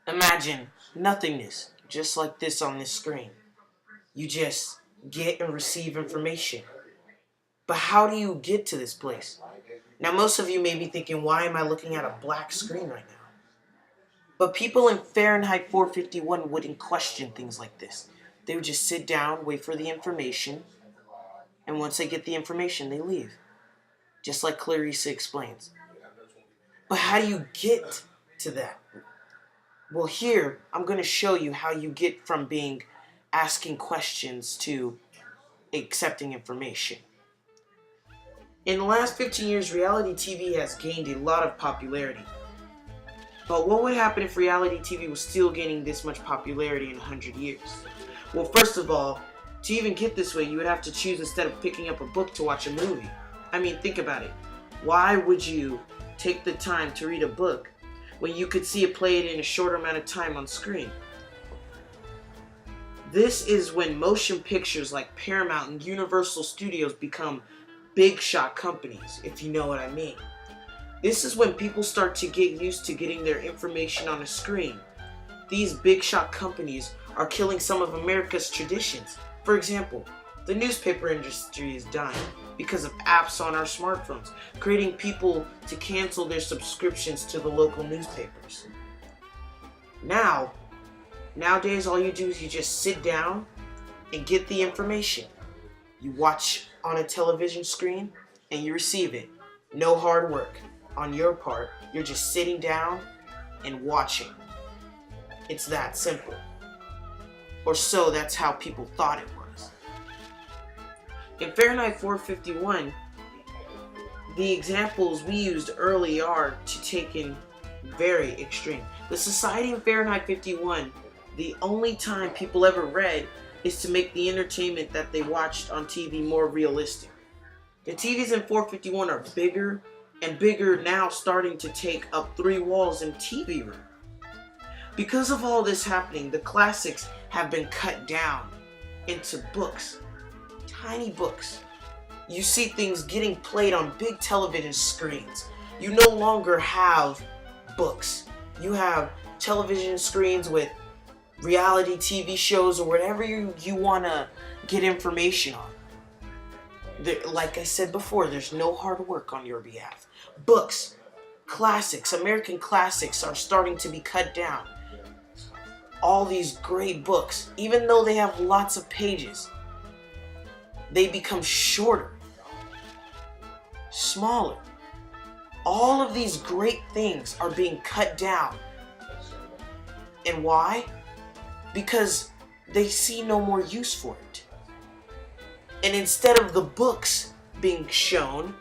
Imagine nothingness, just like this on this screen. You just get and receive information. But how do you get to this place? Now, most of you may be thinking, why am I looking at a black screen right now? But people in Fahrenheit 451 wouldn't question things like this. They would just sit down, wait for the information, and once they get the information, they leave. Just like Clarissa explains. But how do you get to that? Well, here, I'm going to show you how you get from being asking questions to accepting information. In the last 15 years, reality TV has gained a lot of popularity. But what would happen if reality TV was still gaining this much popularity in 100 years? Well, first of all, to even get this way, you would have to choose instead of picking up a book to watch a movie. I mean, think about it. Why would you take the time to read a book when you could see it played in a shorter amount of time on screen? This is when motion pictures like Paramount and Universal Studios become big shot companies, if you know what I mean. This is when people start to get used to getting their information on a screen. These big shot companies are killing some of America's traditions. For example, the newspaper industry is dying because of apps on our smartphones, creating people to cancel their subscriptions to the local newspapers. Nowadays, all you do is you just sit down and get the information. You watch on a television screen and you receive it. No hard work on your part. You're just sitting down and watching. It's that simple. Or so that's how people thought it was. In Fahrenheit 451, the examples we used early are to take in very extreme. The society in Fahrenheit 51, the only time people ever read is to make the entertainment that they watched on TV more realistic. The TVs in 451 are bigger and bigger now, starting to take up 3 walls in TV room. Because of all this happening, the classics have been cut down into books, tiny books. You see things getting played on big television screens. You no longer have books. You have television screens with reality TV shows or whatever you want to get information on. Like I said before, there's no hard work on your behalf. Books, classics, American classics are starting to be cut down. All these great books, even though they have lots of pages, they become shorter, smaller. All of these great things are being cut down. And why? Because they see no more use for it. And instead of the books being shown,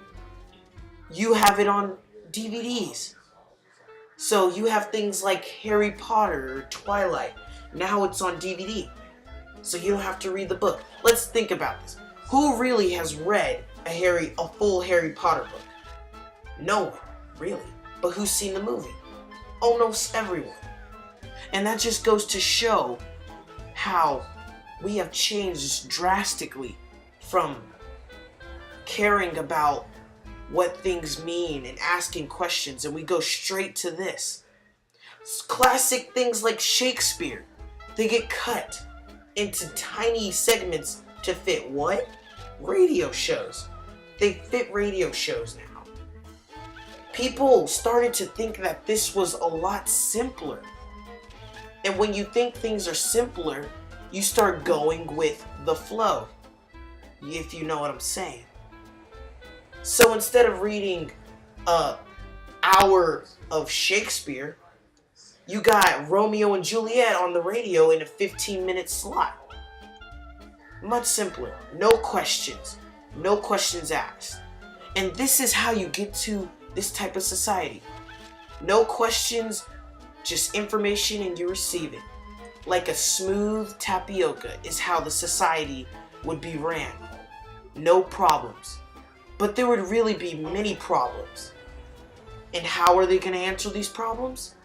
you have it on DVDs. So you have things like Harry Potter or Twilight. Now it's on DVD. So you don't have to read the book. Let's think about this. Who really has read a full Harry Potter book? No one, really. But who's seen the movie? Almost everyone. And that just goes to show how we have changed drastically from caring about what things mean and asking questions, and we go straight to this. Classic things like Shakespeare, they get cut into tiny segments to fit what? Radio shows. They fit radio shows now. People started to think that this was a lot simpler. And when you think things are simpler, you start going with the flow, if you know what I'm saying. So instead of reading an hour of Shakespeare, you got Romeo and Juliet on the radio in a 15-minute slot. Much simpler. No questions. No questions asked. And this is how you get to this type of society. No questions, just information and you receive it. Like a smooth tapioca is how the society would be ran. No problems. But there would really be many problems. And how are they going to answer these problems?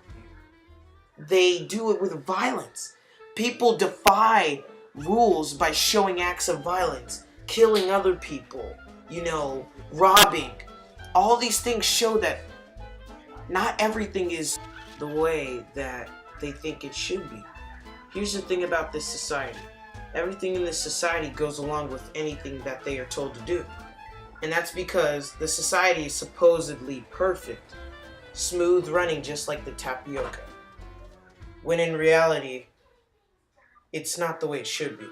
They do it with violence. People defy rules by showing acts of violence, killing other people, robbing. All these things show that not everything is the way that they think it should be. Here's the thing about this society. Everything in this society goes along with anything that they are told to do. And that's because the society is supposedly perfect, smooth running just like the tapioca. When in reality, it's not the way it should be.